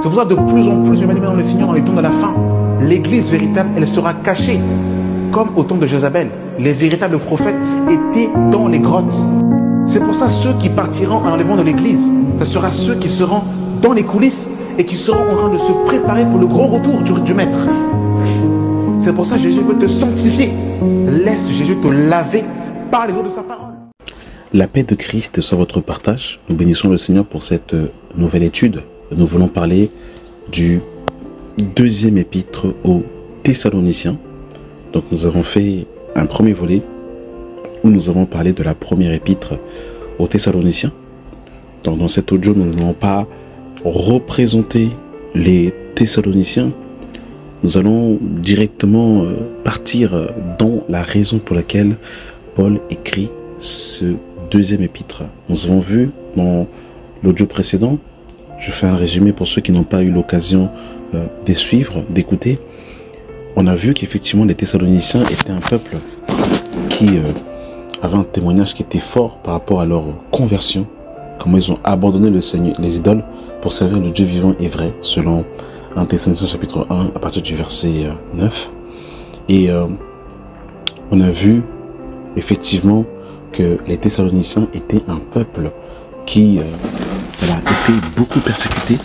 C'est pour ça que de plus en plus, bien-aimés dans le Seigneur, dans les temps de la fin, l'église véritable, elle sera cachée. Comme au temps de Jézabel, les véritables prophètes étaient dans les grottes. C'est pour ça ceux qui partiront à l'enlèvement de l'église, ce sera ceux qui seront dans les coulisses et qui seront en train de se préparer pour le grand retour du Maître. C'est pour ça que Jésus veut te sanctifier. Laisse Jésus te laver par les eaux de sa parole. La paix de Christ soit votre partage. Nous bénissons le Seigneur pour cette nouvelle étude. Nous voulons parler du deuxième épître aux Thessaloniciens. Donc nous avons fait un premier volet où nous avons parlé de la première épître aux Thessaloniciens. Donc dans cet audio, nous n'allons pas représenter les Thessaloniciens. Nous allons directement partir dans la raison pour laquelle Paul écrit ce deuxième épître. Nous avons vu dans l'audio précédent, je fais un résumé pour ceux qui n'ont pas eu l'occasion de suivre, d'écouter. On a vu qu'effectivement les Thessaloniciens étaient un peuple qui avait un témoignage qui était fort par rapport à leur conversion, comment ils ont abandonné le Seigneur, les idoles, pour servir le Dieu vivant et vrai, selon 1 Thessaloniciens chapitre 1 à partir du verset 9. Et on a vu effectivement que les Thessaloniciens étaient un peuple qui était beaucoup persécuté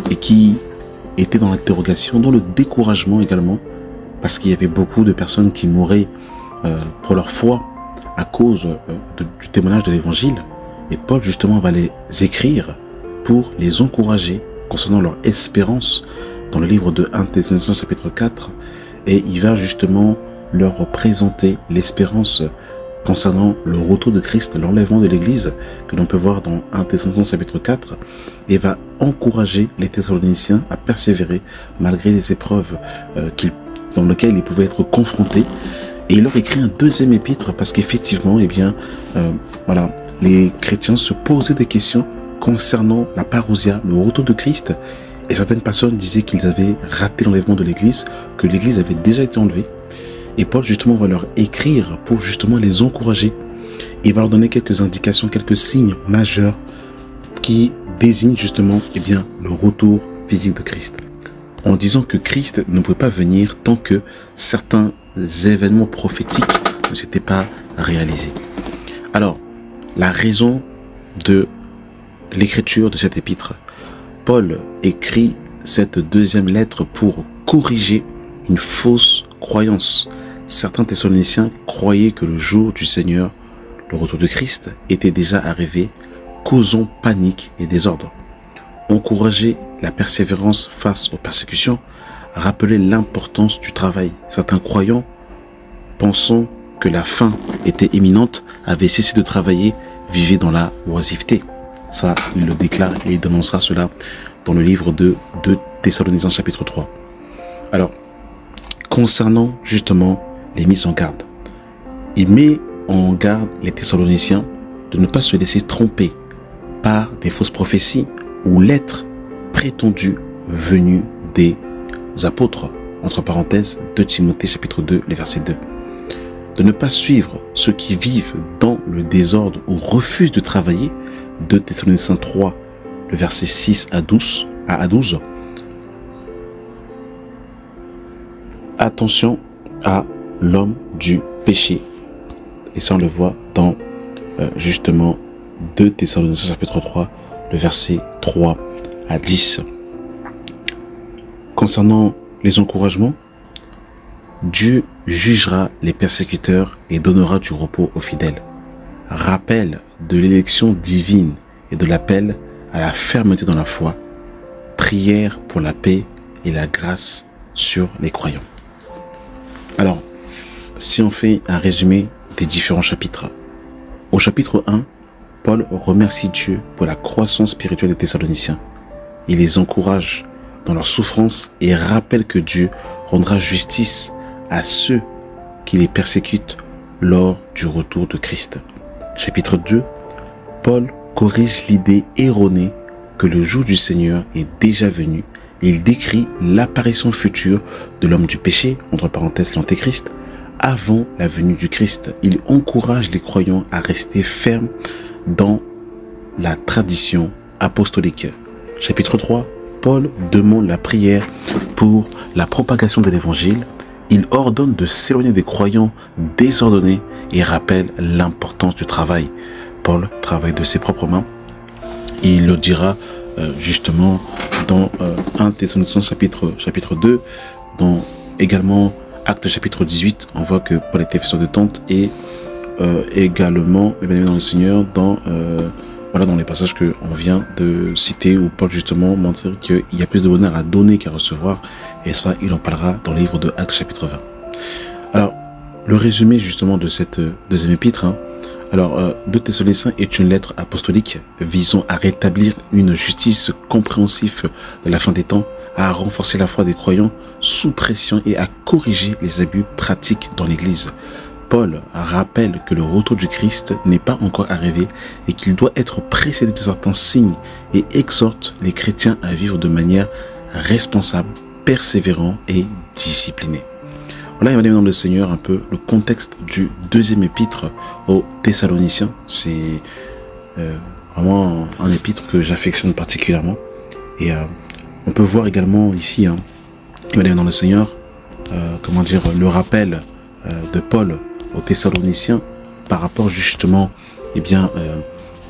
et qui était dans l'interrogation, dans le découragement également, parce qu'il y avait beaucoup de personnes qui mouraient pour leur foi à cause du témoignage de l'évangile. Et Paul justement va les écrire pour les encourager concernant leur espérance dans le livre de 1 Thessaloniciens chapitre 4. Et il va justement leur présenter l'espérance concernant le retour de Christ, l'enlèvement de l'Église, que l'on peut voir dans 1 Thessaloniciens chapitre 4, et va encourager les Thessaloniciens à persévérer malgré les épreuves dans lesquelles ils pouvaient être confrontés. Et il leur écrit un deuxième épître parce qu'effectivement, les chrétiens se posaient des questions concernant la parousia, le retour de Christ. Et certaines personnes disaient qu'ils avaient raté l'enlèvement de l'Église, que l'Église avait déjà été enlevée. Et Paul justement va leur écrire pour justement les encourager. Il va leur donner quelques indications, quelques signes majeurs qui désignent justement le retour physique de Christ. En disant que Christ ne pouvait pas venir tant que certains événements prophétiques ne s'étaient pas réalisés. Alors, la raison de l'écriture de cet épître. Paul écrit cette deuxième lettre pour corriger une fausse croyance. Certains Thessaloniciens croyaient que le jour du Seigneur, le retour de Christ, était déjà arrivé, causant panique et désordre. Encourager la persévérance face aux persécutions, rappeler l'importance du travail. Certains croyants, pensant que la fin était imminente, avaient cessé de travailler, vivaient dans la oisiveté. Ça, il le déclare et il dénoncera cela dans le livre de Thessaloniciens chapitre 3. Alors, concernant justement les mises en garde, il met en garde les Thessaloniciens de ne pas se laisser tromper par des fausses prophéties ou lettres prétendues venues des apôtres, entre parenthèses 2 Timothée chapitre 2, le verset 2. De ne pas suivre ceux qui vivent dans le désordre ou refusent de travailler, 2 Thessaloniciens 3, le verset 6 à 12. Attention à l'homme du péché. Et ça on le voit dans justement 2 Thessaloniciens chapitre 3, le verset 3 à 10. Concernant les encouragements, Dieu jugera les persécuteurs et donnera du repos aux fidèles. Rappel de l'élection divine et de l'appel à la fermeté dans la foi. Prière pour la paix et la grâce sur les croyants. Alors, si on fait un résumé des différents chapitres. Au chapitre 1, Paul remercie Dieu pour la croissance spirituelle des Thessaloniciens. Il les encourage dans leur souffrance et rappelle que Dieu rendra justice à ceux qui les persécutent lors du retour de Christ. Chapitre 2, Paul corrige l'idée erronée que le jour du Seigneur est déjà venu et il décrit l'apparition future de l'homme du péché, entre parenthèses l'antéchrist, avant la venue du Christ. Il encourage les croyants à rester fermes dans la tradition apostolique. Chapitre 3, Paul demande la prière pour la propagation de l'évangile. Il ordonne de s'éloigner des croyants désordonnés et rappelle l'importance du travail. Paul travaille de ses propres mains. Il le dira justement dans 1 Thessaloniciens chapitre 2, dans également Actes chapitre 18, on voit que Paul était faiseur de tente et également, bien dans le Seigneur, dans les passages qu'on vient de citer où Paul justement montre qu'il y a plus de bonheur à donner qu'à recevoir, et ça il en parlera dans le livre de Actes chapitre 20. Alors, le résumé justement de cette deuxième épître, 2 Thessaloniciens est une lettre apostolique visant à rétablir une justice compréhensive de la fin des temps, à renforcer la foi des croyants sous pression et à corriger les abus pratiques dans l'Église. Paul rappelle que le retour du Christ n'est pas encore arrivé et qu'il doit être précédé de certains signes et exhorte les chrétiens à vivre de manière responsable, persévérant et discipliné. Voilà, il va dans le Seigneur un peu le contexte du deuxième épître aux Thessaloniciens. C'est vraiment un épître que j'affectionne particulièrement. Et on peut voir également ici, il va dans le Seigneur, le rappel de Paul aux Thessaloniciens par rapport justement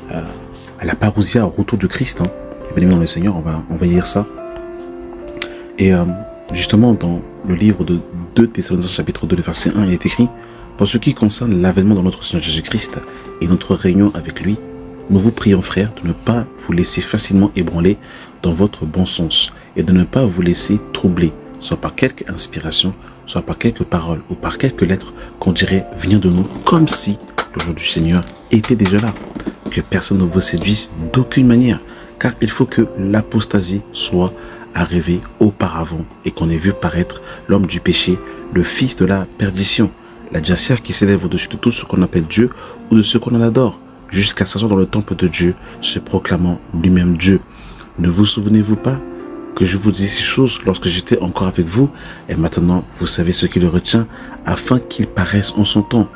à la parousia, au retour du Christ. Bien dans le Seigneur, on va lire ça. Et justement dans le livre de 2 Thessaloniciens chapitre 2, le verset 1, il est écrit: pour ce qui concerne l'avènement de notre Seigneur Jésus-Christ et notre réunion avec lui, nous vous prions, frères, de ne pas vous laisser facilement ébranler dans votre bon sens et de ne pas vous laisser troubler, soit par quelque inspiration, soit par quelques paroles ou par quelques lettres qu'on dirait venir de nous, comme si le jour du Seigneur était déjà là. Que personne ne vous séduise d'aucune manière, car il faut que l'apostasie soit arrivée auparavant et qu'on ait vu paraître l'homme du péché, le fils de la perdition, l'adversaire qui s'élève au-dessus de tout ce qu'on appelle Dieu ou de ce qu'on en adore, jusqu'à s'asseoir dans le temple de Dieu, se proclamant lui-même Dieu. Ne vous souvenez-vous pas que je vous disais ces choses lorsque j'étais encore avec vous, et maintenant vous savez ce qui le retient, afin qu'il paraisse en son temps,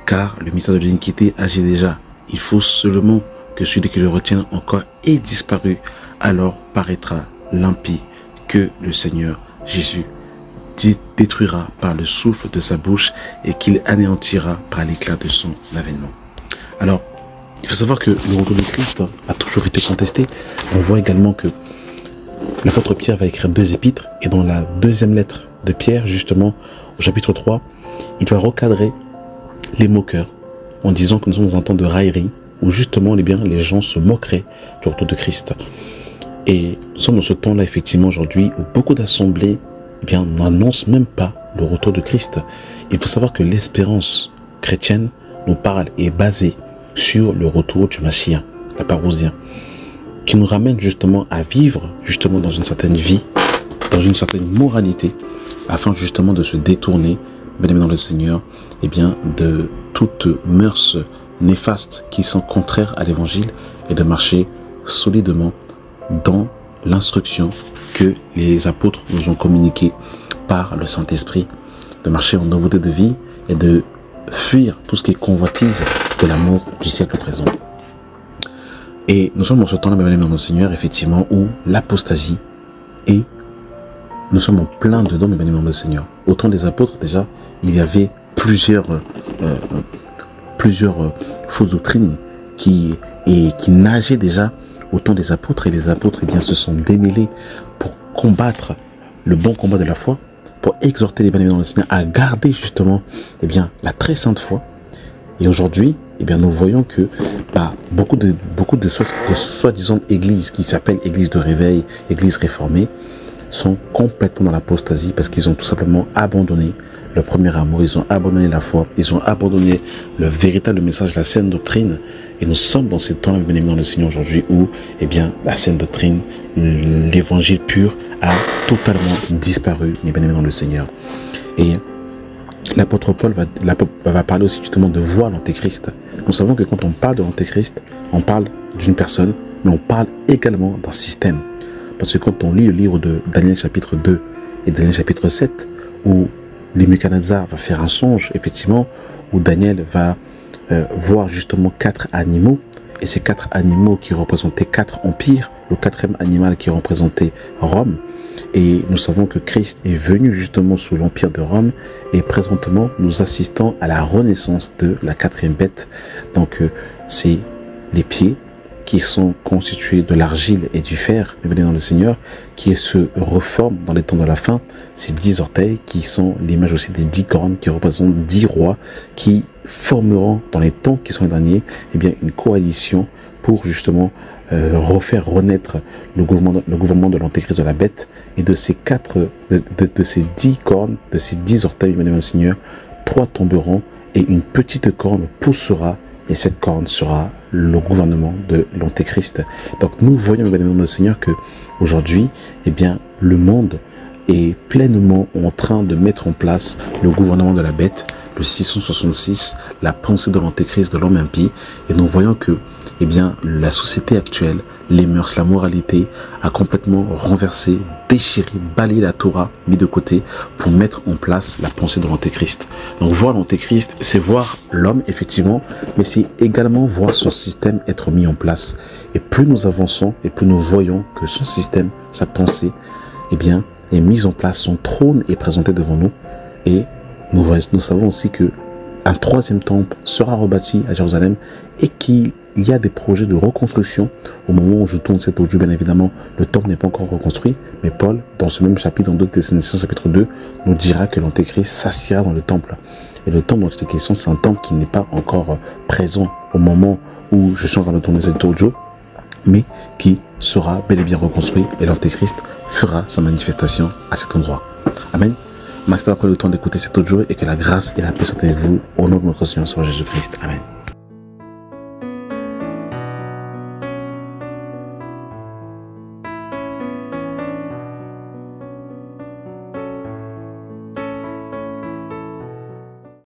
car le mystère de l'iniquité agit déjà. Il faut seulement que celui qui le retient encore ait disparu, alors paraîtra l'impie que le Seigneur Jésus détruira par le souffle de sa bouche et qu'il anéantira par l'éclat de son avènement. Alors, il faut savoir que le retour du Christ a toujours été contesté. On voit également que l'apôtre Pierre va écrire 2 épîtres, et dans la deuxième lettre de Pierre, justement, au chapitre 3, il doit recadrer les moqueurs en disant que nous sommes dans un temps de raillerie où justement les gens se moqueraient du retour de Christ. Et nous sommes dans ce temps-là, effectivement, aujourd'hui, où beaucoup d'assemblées n'annoncent même pas le retour de Christ. Il faut savoir que l'espérance chrétienne nous parle et est basée sur le retour du Messie, la parousia, qui nous ramène justement à vivre justement dans une certaine vie, dans une certaine moralité, afin justement de se détourner, bien aimé dans le Seigneur, de toutes mœurs néfastes qui sont contraires à l'évangile et de marcher solidement dans l'instruction que les apôtres nous ont communiquée par le Saint-Esprit, de marcher en nouveauté de vie et de fuir tout ce qui est convoitise de l'amour du siècle présent. Et nous sommes dans ce temps-là, mes bien-aimés dans le Seigneur, effectivement, où l'apostasie est, nous sommes en plein dedans, mes bien-aimés dans le Seigneur. Au temps des apôtres, déjà, il y avait plusieurs fausses doctrines qui nageaient déjà au temps des apôtres, et les apôtres se sont démêlés pour combattre le bon combat de la foi, pour exhorter les bien-aimés dans le Seigneur à garder justement la très sainte foi. Et aujourd'hui, nous voyons que beaucoup de soi-disant églises qui s'appellent églises de réveil, églises réformées, sont complètement dans l'apostasie parce qu'ils ont tout simplement abandonné le premier amour, ils ont abandonné la foi, ils ont abandonné le véritable message, la saine doctrine. Et nous sommes dans ces temps-là, bien aimés dans le Seigneur, aujourd'hui, où la saine doctrine, l'évangile pur a totalement disparu, mes bien aimés dans le Seigneur. Et l'apôtre Paul va parler aussi justement de voir l'antéchrist. Nous savons que quand on parle de l'antéchrist, on parle d'une personne, mais on parle également d'un système. Parce que quand on lit le livre de Daniel chapitre 2 et Daniel chapitre 7, où Nebuchadnezzar va faire un songe, effectivement, où Daniel va voir justement 4 animaux, et ces 4 animaux qui représentaient 4 empires, le quatrième animal qui représentait Rome. Et nous savons que Christ est venu justement sous l'empire de Rome et présentement nous assistons à la renaissance de la quatrième bête. Donc c'est les pieds qui sont constitués de l'argile et du fer, bien dans le Seigneur, qui se reforment dans les temps de la fin. Ces 10 orteils qui sont l'image aussi des 10 cornes qui représentent 10 rois qui formeront dans les temps qui sont les derniers une coalition pour justement refaire renaître le gouvernement de l'antéchrist de la bête. Et de ces de ces 10 cornes, de ces 10 orteils, bien le Seigneur, 3 tomberont et une petite corne poussera. Et cette corne sera le gouvernement de l'Antéchrist. Donc nous voyons, bien le Seigneur, que aujourd'hui, le monde est pleinement en train de mettre en place le gouvernement de la bête, le 666, la pensée de l'Antéchrist, de l'homme impie. Et nous voyons que la société actuelle, les mœurs, la moralité a complètement renversé, déchiré, balayé la Torah, mis de côté pour mettre en place la pensée de l'Antéchrist. Donc voir l'Antéchrist, c'est voir l'homme effectivement, mais c'est également voir son système être mis en place. Et plus nous avançons et plus nous voyons que son système, sa pensée, est mise en place, son trône est présenté devant nous. Et nous savons aussi que un 3e temple sera rebâti à Jérusalem et qu'il y a des projets de reconstruction. Au moment où je tourne cette audio, bien évidemment, le temple n'est pas encore reconstruit. Mais Paul, dans ce même chapitre, dans 2 Thessaloniciens chapitre 2, nous dira que l'Antéchrist s'assiera dans le temple. Et le temple dont il est question, c'est un temple qui n'est pas encore présent au moment où je suis en train de tourner cette audio, mais qui sera bel et bien reconstruit. Et l'Antéchrist fera sa manifestation à cet endroit. Amen. Merci d'avoir pris le temps d'écouter cet audio et que la grâce et la paix soient avec vous au nom de notre Seigneur Jésus-Christ. Amen.